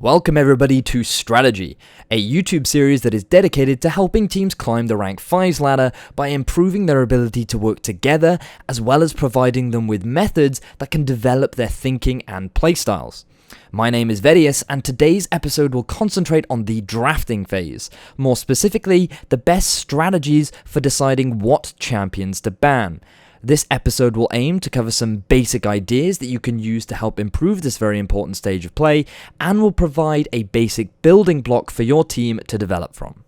Welcome everybody to Strategy, a YouTube series that is dedicated to helping teams climb the rank 5's ladder by improving their ability to work together, as well as providing them with methods that can develop their thinking and playstyles. My name is Vedius, and today's episode will concentrate on the drafting phase, more specifically, the best strategies for deciding what champions to ban. This episode will aim to cover some basic ideas that you can use to help improve this very important stage of play, and will provide a basic building block for your team to develop from.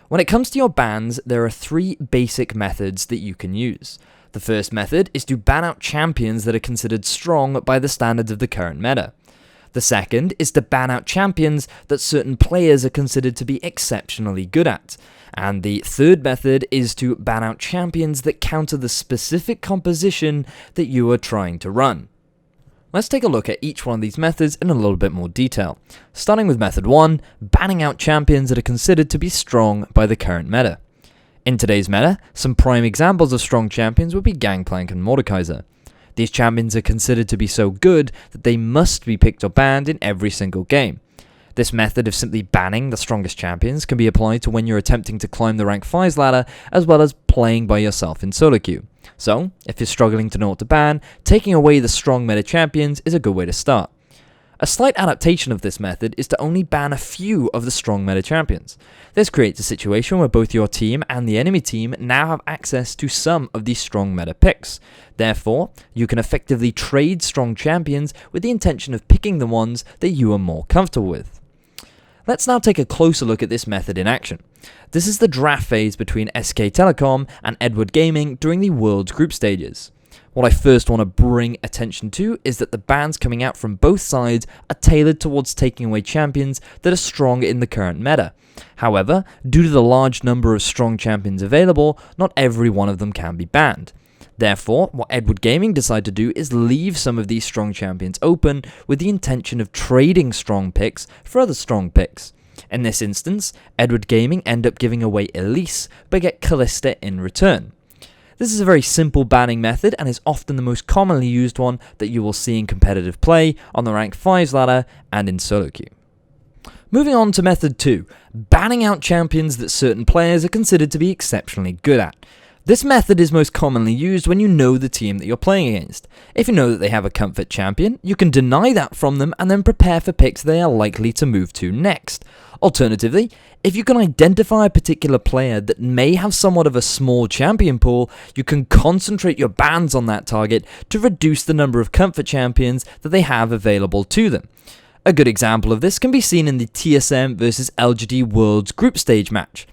When it comes to your bans, there are three basic methods that you can use. The first method is to ban out champions that are considered strong by the standards of the current meta. The second is to ban out champions that certain players are considered to be exceptionally good at. And the third method is to ban out champions that counter the specific composition that you are trying to run. Let's take a look at each one of these methods in a little bit more detail. Starting with method 1, banning out champions that are considered to be strong by the current meta. In today's meta, some prime examples of strong champions would be Gangplank and Mordekaiser. These champions are considered to be so good that they must be picked or banned in every single game. This method of simply banning the strongest champions can be applied to when you're attempting to climb the rank 5's ladder, as well as playing by yourself in solo queue. So, if you're struggling to know what to ban, taking away the strong meta champions is a good way to start. A slight adaptation of this method is to only ban a few of the strong meta champions. This creates a situation where both your team and the enemy team now have access to some of these strong meta picks. Therefore, you can effectively trade strong champions with the intention of picking the ones that you are more comfortable with. Let's now take a closer look at this method in action. This is the draft phase between SK Telecom and Edward Gaming during the World's group stages. What I first want to bring attention to is that the bans coming out from both sides are tailored towards taking away champions that are strong in the current meta. However, due to the large number of strong champions available, not every one of them can be banned. Therefore, what Edward Gaming decide to do is leave some of these strong champions open with the intention of trading strong picks for other strong picks. In this instance, Edward Gaming end up giving away Elise, but get Callista in return. This is a very simple banning method and is often the most commonly used one that you will see in competitive play, on the rank 5's ladder, and in solo queue. Moving on to method 2, banning out champions that certain players are considered to be exceptionally good at. This method is most commonly used when you know the team that you're playing against. If you know that they have a comfort champion, you can deny that from them and then prepare for picks they are likely to move to next. Alternatively, if you can identify a particular player that may have somewhat of a small champion pool, you can concentrate your bans on that target to reduce the number of comfort champions that they have available to them. A good example of this can be seen in the TSM vs LGD Worlds group stage match.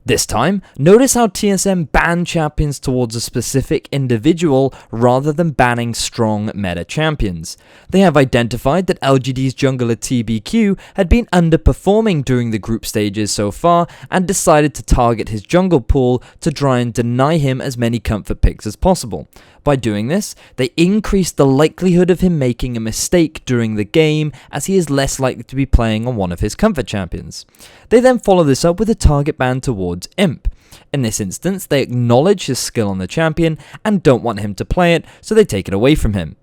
This time, notice how TSM banned champions towards a specific individual rather than banning strong meta champions. They have identified that LGD's jungler TBQ had been underperforming during the group stages so far and decided to target his jungle pool to try and deny him as many comfort picks as possible. By doing this, they increased the likelihood of him making a mistake during the game, as he is less likely to be playing on one of his comfort champions. They then follow this up with a target ban towards Imp. In this instance, they acknowledge his skill on the champion and don't want him to play it, so they take it away from him.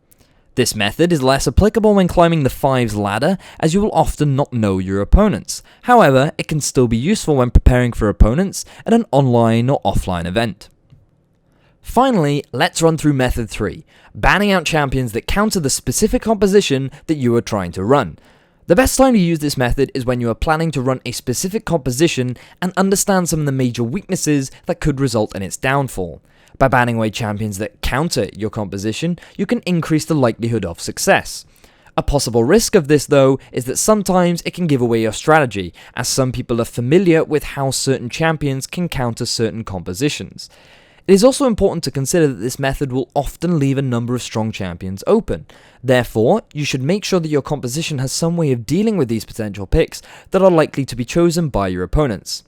This method is less applicable when climbing the 5's ladder, as you will often not know your opponents. However, it can still be useful when preparing for opponents at an online or offline event. Finally, let's run through method 3, banning out champions that counter the specific composition that you are trying to run. The best time to use this method is when you are planning to run a specific composition and understand some of the major weaknesses that could result in its downfall. By banning away champions that counter your composition, you can increase the likelihood of success. A possible risk of this, though, is that sometimes it can give away your strategy, as some people are familiar with how certain champions can counter certain compositions. It is also important to consider that this method will often leave a number of strong champions open. Therefore, you should make sure that your composition has some way of dealing with these potential picks that are likely to be chosen by your opponents.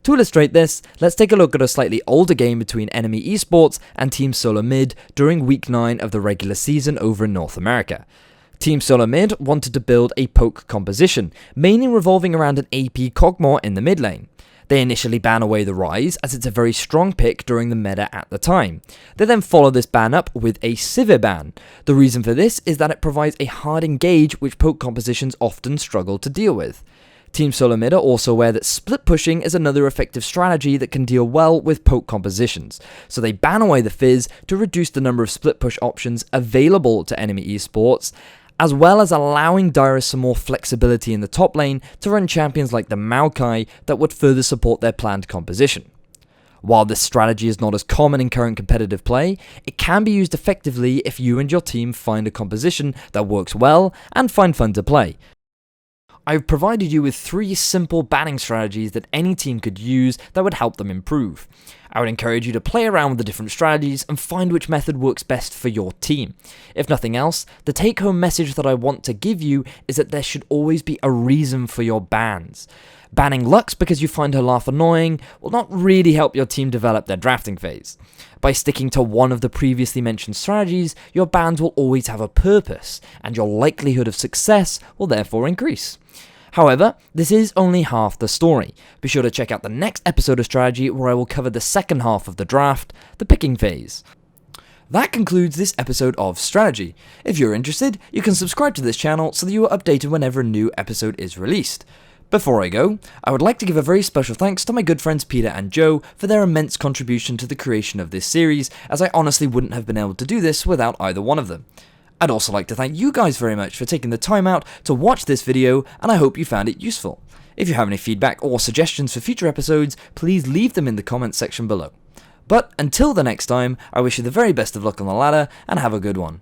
To illustrate this, let's take a look at a slightly older game between Enemy Esports and Team Solo Mid during Week 9 of the regular season over in North America. Team Solo Mid wanted to build a poke composition, mainly revolving around an AP Kog'Maw in the mid lane. They initially ban away the Rise, as it's a very strong pick during the meta at the time. They then follow this ban up with a Sivir ban. The reason for this is that it provides a hard engage which poke compositions often struggle to deal with. Team Solo Mid are also aware that split pushing is another effective strategy that can deal well with poke compositions, so they ban away the Fizz to reduce the number of split push options available to enemy esports, as well as allowing Dyrus some more flexibility in the top lane to run champions like the Maokai that would further support their planned composition. While this strategy is not as common in current competitive play, it can be used effectively if you and your team find a composition that works well and find fun to play. I've provided you with 3 simple banning strategies that any team could use that would help them improve. I would encourage you to play around with the different strategies and find which method works best for your team. If nothing else, the take-home message that I want to give you is that there should always be a reason for your bans. Banning Lux because you find her laugh annoying will not really help your team develop their drafting phase. By sticking to one of the previously mentioned strategies, your bans will always have a purpose, and your likelihood of success will therefore increase. However, this is only half the story. Be sure to check out the next episode of Strategy where I will cover the second half of the draft, the picking phase. That concludes this episode of Strategy. If you're interested, you can subscribe to this channel so that you are updated whenever a new episode is released. Before I go, I would like to give a very special thanks to my good friends Peter and Joe for their immense contribution to the creation of this series, as I honestly wouldn't have been able to do this without either one of them. I'd also like to thank you guys very much for taking the time out to watch this video, and I hope you found it useful. If you have any feedback or suggestions for future episodes, please leave them in the comments section below. But until the next time, I wish you the very best of luck on the ladder, and have a good one.